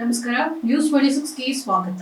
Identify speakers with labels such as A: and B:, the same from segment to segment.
A: ನಮಸ್ಕಾರ, ನ್ಯೂಸ್ 26ಗೆ ಸ್ವಾಗತ.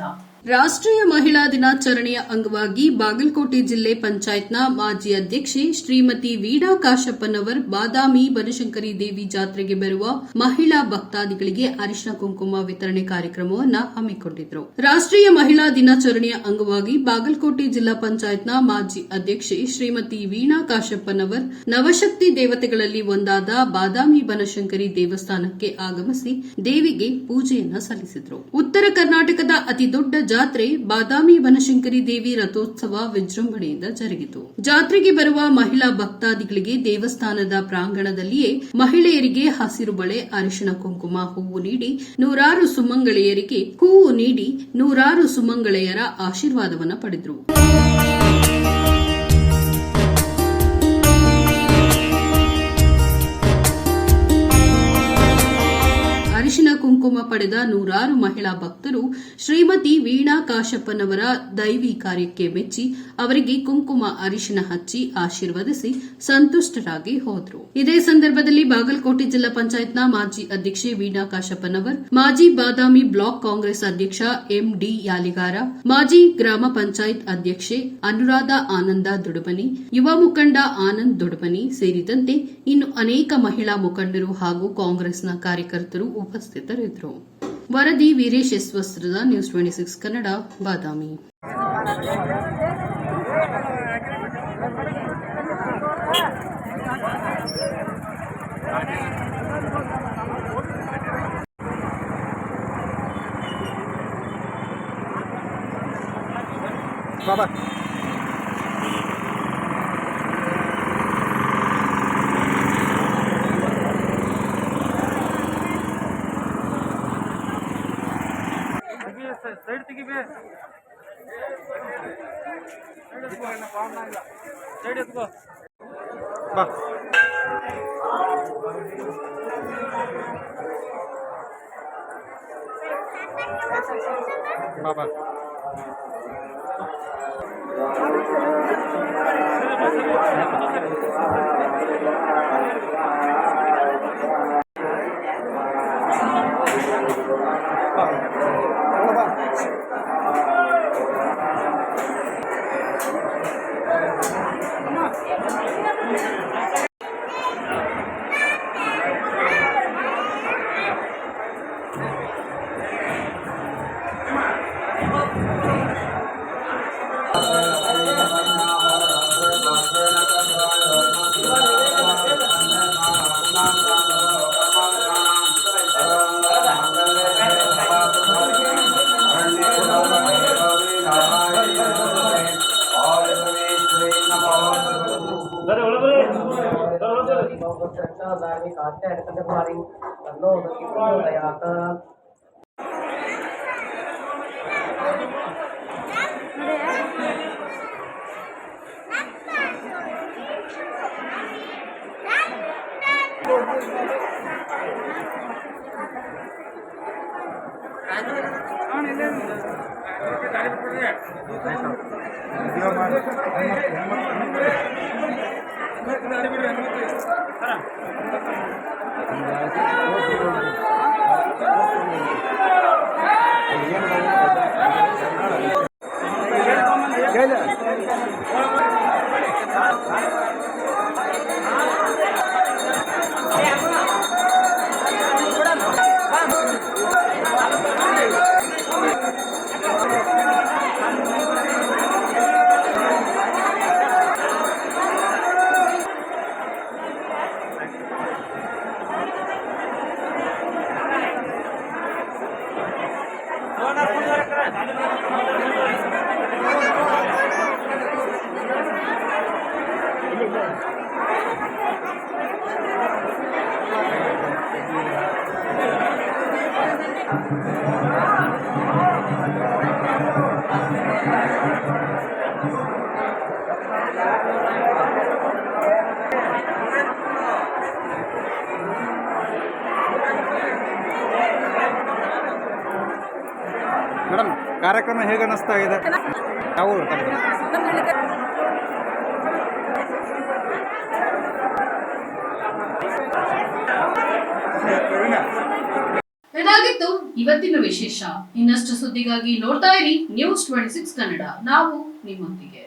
B: ರಾಷ್ಟ್ರೀಯ ಮಹಿಳಾ ದಿನಾಚರಣೆಯ ಅಂಗವಾಗಿ ಬಾಗಲಕೋಟೆ ಜಿಲ್ಲೆ ಪಂಚಾಯತ್ನ ಮಾಜಿ ಅಧ್ಯಕ್ಷೆ ಶ್ರೀಮತಿ ವೀಣಾ ಕಾಶಪ್ಪನವರ್ ಬಾದಾಮಿ ಬನಶಂಕರಿ ದೇವಿ ಜಾತ್ರೆಗೆ ಬರುವ ಮಹಿಳಾ ಭಕ್ತಾದಿಗಳಿಗೆ ಅರಿಶಿನ ಕುಂಕುಮ ವಿತರಣೆ ಕಾರ್ಯಕ್ರಮವನ್ನು ಹಮ್ಮಿಕೊಂಡಿದ್ದರು. ರಾಷ್ಟ್ರೀಯ ಮಹಿಳಾ ದಿನಾಚರಣೆಯ ಅಂಗವಾಗಿ ಬಾಗಲಕೋಟೆ ಜಿಲ್ಲಾ ಪಂಚಾಯತ್ನ ಮಾಜಿ ಅಧ್ಯಕ್ಷೆ ಶ್ರೀಮತಿ ವೀಣಾ ಕಾಶಪ್ಪನವರ್ ನವಶಕ್ತಿ ದೇವತೆಗಳಲ್ಲಿ ಒಂದಾದ ಬಾದಾಮಿ ಬನಶಂಕರಿ ದೇವಸ್ಥಾನಕ್ಕೆ ಆಗಮಿಸಿ ದೇವಿಗೆ ಪೂಜೆಯನ್ನು ಸಲ್ಲಿಸಿದರು. ಉತ್ತರ ಕರ್ನಾಟಕದ ಅತಿದೊಡ್ಡ ಜಾತ್ರೆ ಬಾದಾಮಿ ಬನಶಂಕರಿ ದೇವಿ ರಥೋತ್ಸವ ವಿಜೃಂಭಣೆಯಿಂದ ಜರುಗಿತು. ಜಾತ್ರೆಗೆ ಬರುವ ಮಹಿಳಾ ಭಕ್ತಾದಿಗಳಿಗೆ ದೇವಸ್ಥಾನದ ಪ್ರಾಂಗಣದಲ್ಲಿಯೇ ಮಹಿಳೆಯರಿಗೆ ಹಸಿರು ಬಳೆ, ಅರಿಶಿನ ಕುಂಕುಮ, ಹೂವು ನೀಡಿ ನೂರಾರು ಸುಮಂಗಳೆಯರ ಆಶೀರ್ವಾದವನ್ನು ಪಡೆದರು. ಅರಿಶಿನ ಕುಂಕುಮ ಪಡೆದ ನೂರಾರು ಮಹಿಳಾ ಭಕ್ತರು ಶ್ರೀಮತಿ ವೀಣಾ ಕಾಶಪ್ಪನವರ ದೈವಿ ಕಾರ್ಯಕ್ಕೆ ಮೆಚ್ಚಿ ಅವರಿಗೆ ಕುಂಕುಮ ಅರಿಶಿನ ಹಚ್ಚಿ ಆಶೀರ್ವದಿಸಿ ಸಂತುಷ್ಟರಾಗಿ ಹೋದರು. ಇದೇ ಸಂದರ್ಭದಲ್ಲಿ ಬಾಗಲಕೋಟೆ ಜಿಲ್ಲಾ ಪಂಚಾಯತ್ನ ಮಾಜಿ ಅಧ್ಯಕ್ಷೆ ವೀಣಾ ಕಾಶಪ್ಪನವರ್, ಮಾಜಿ ಬಾದಾಮಿ ಬ್ಲಾಕ್ ಕಾಂಗ್ರೆಸ್ ಅಧ್ಯಕ್ಷ ಎಂಡಿ ಯಾಲಿಗಾರ, ಮಾಜಿ ಗ್ರಾಮ ಪಂಚಾಯತ್ ಅಧ್ಯಕ್ಷೆ ಅನುರಾಧ ಆನಂದ ದುಡುಮನಿ, ಯುವ ಮುಖಂಡ ಆನಂದ್ ದುಡುಮನಿ ಸೇರಿದಂತೆ ಇನ್ನು ಅನೇಕ ಮಹಿಳಾ ಮುಖಂಡರು ಹಾಗೂ ಕಾಂಗ್ರೆಸ್ನ ಕಾರ್ಯಕರ್ತರು ಉಪಸ್ಥಿತರಿದ್ದರು. ವರದಿ ವೀರೇಶ್ ಎಸ್ ವಸ್ತ್ರದ ನ್ಯೂಸ್ 26 ಕನ್ನಡ, ಬಾದಾಮಿ.
C: ಬಾಬಾ ಸೈಡ್ ತೆಗಿಬೇ, ಸೈಡ್ ಎತ್ಕೋ ಬಾ. ಬಾಬಾ ಮೇಡಮ್, ಕಾರ್ಯಕ್ರಮ ಹೇಗೆ ಅನಿಸ್ತಾ ಇದೆ? ಯಾವ ಊರು?
B: ಇದಾಗಿತ್ತು ಇವತ್ತಿನ ವಿಶೇಷ. ಇನ್ನಷ್ಟು ಸುದ್ದಿಗಾಗಿ ನೋಡ್ತಾ ಇರಿ ನ್ಯೂಸ್ 26 ಕನ್ನಡ. ನಾವು ನಿಮ್ಮೊಂದಿಗೆ.